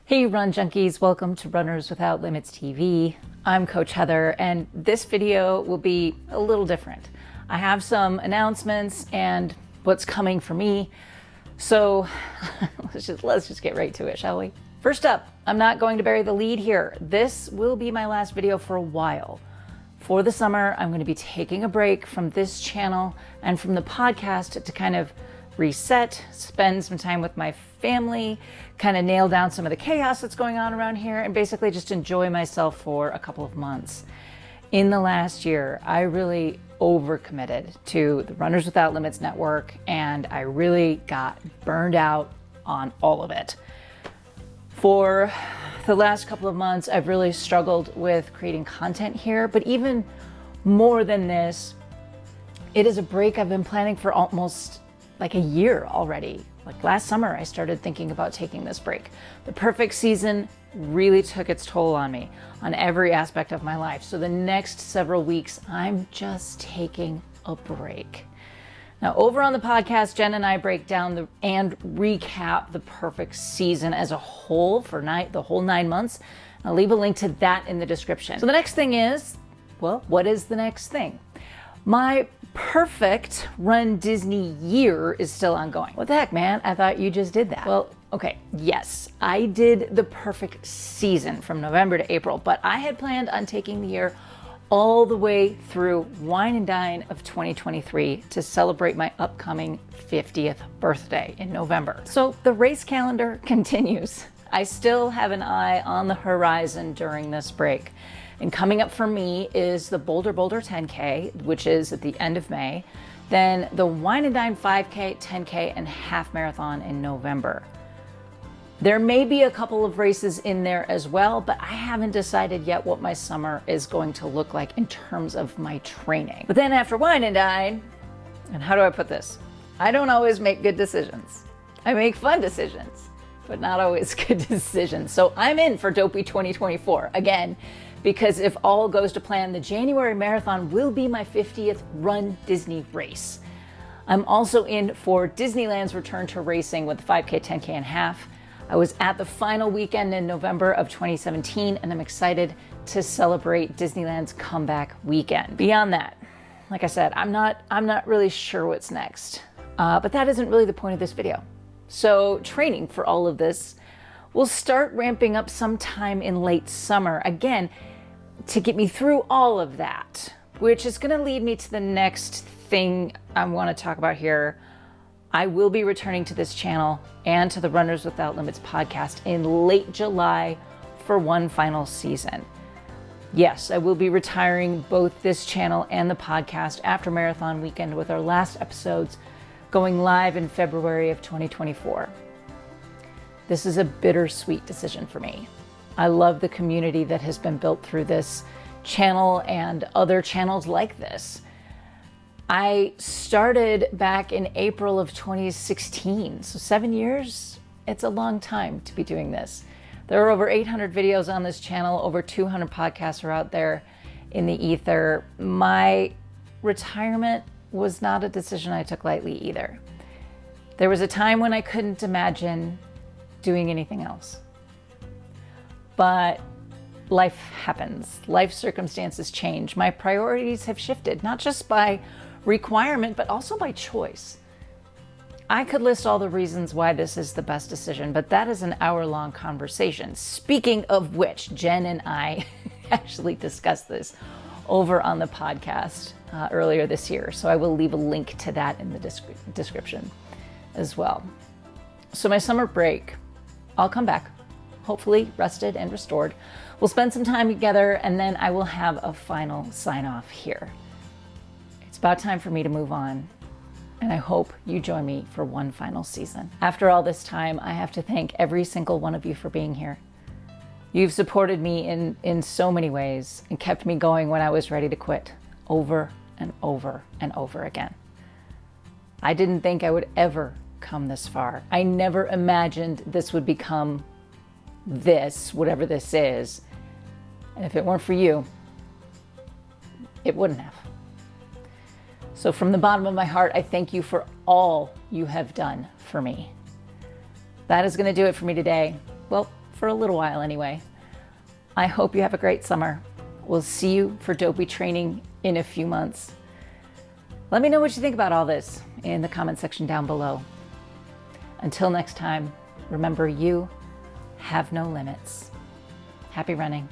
Hey Run Junkies, welcome to Runners Without Limits TV. I'm Coach Heather and this video will be a little different. I have some announcements and what's coming for me. So let's just get right to it, shall we? First up, I'm not going to bury the lead here. This will be my last video for a while. For the summer, I'm going to be taking a break from this channel and from the podcast to kind of reset, spend some time with my family, kind of nail down some of the chaos that's going on around here, and basically just enjoy myself for a couple of months. In the last year, I really overcommitted to the Runners Without Limits network, and I really got burned out on all of it. For the last couple of months, I've really struggled with creating content here, but even more than this, it is a break I've been planning for almost like a year already. Like last summer, I started thinking about taking this break. The perfect season really took its toll on me, on every aspect of my life. So the next several weeks, I'm just taking a break. Now, over on the podcast, Jen and I break down and recap the perfect season as a whole for the whole 9 months. I'll leave a link to that in the description. So the next thing is, well, what is the next thing? My perfect Run Disney year is still ongoing. What the heck, man? I thought you just did that. Well, okay, yes, I did the perfect season from November to April, but I had planned on taking the year all the way through Wine and Dine of 2023 to celebrate my upcoming 50th birthday in November. So the race calendar continues. I still have an eye on the horizon during this break. And coming up for me is the Boulder 10K, which is at the end of May, then the Wine and Dine 5K, 10K, and half marathon in November. There may be a couple of races in there as well, but I haven't decided yet what my summer is going to look like in terms of my training. But then after Wine and Dine, and how do I put this? I don't always make good decisions. I make fun decisions, but not always good decisions. So I'm in for Dopey 2024 again, because if all goes to plan, the January marathon will be my 50th Run Disney race. I'm also in for Disneyland's return to racing with the 5K, 10K, and half. I was at the final weekend in November of 2017, and I'm excited to celebrate Disneyland's comeback weekend. Beyond that, like I said, I'm not really sure what's next, but that isn't really the point of this video. So training for all of this will start ramping up sometime in late summer, again, to get me through all of that, which is gonna lead me to the next thing I wanna talk about here. I will be returning to this channel and to the Runners Without Limits podcast in late July for one final season. Yes, I will be retiring both this channel and the podcast after marathon weekend, with our last episodes going live in February of 2024. This is a bittersweet decision for me. I love the community that has been built through this channel and other channels like this. I started back in April of 2016, so 7 years, it's a long time to be doing this. There are over 800 videos on this channel, over 200 podcasts are out there in the ether. My retirement was not a decision I took lightly either. There was a time when I couldn't imagine doing anything else. But life happens. Life circumstances change. My priorities have shifted, not just by requirement, but also by choice. I could list all the reasons why this is the best decision, but that is an hour-long conversation. Speaking of which, Jen and I actually discussed this over on the podcast earlier this year. So I will leave a link to that in the description as well. So my summer break, I'll come back, hopefully rested and restored. We'll spend some time together, and then I will have a final sign off here. It's about time for me to move on, and I hope you join me for one final season. After all this time, I have to thank every single one of you for being here. You've supported me in so many ways and kept me going when I was ready to quit, over and over and over again. I didn't think I would ever come this far. I never imagined this would become this, whatever this is. And if it weren't for you, it wouldn't have. So from the bottom of my heart, I thank you for all you have done for me. That is going to do it for me today. Well, for a little while anyway. I hope you have a great summer. We'll see you for dopey training in a few months. Let me know what you think about all this in the comment section down below. Until next time, remember, you have no limits. Happy running.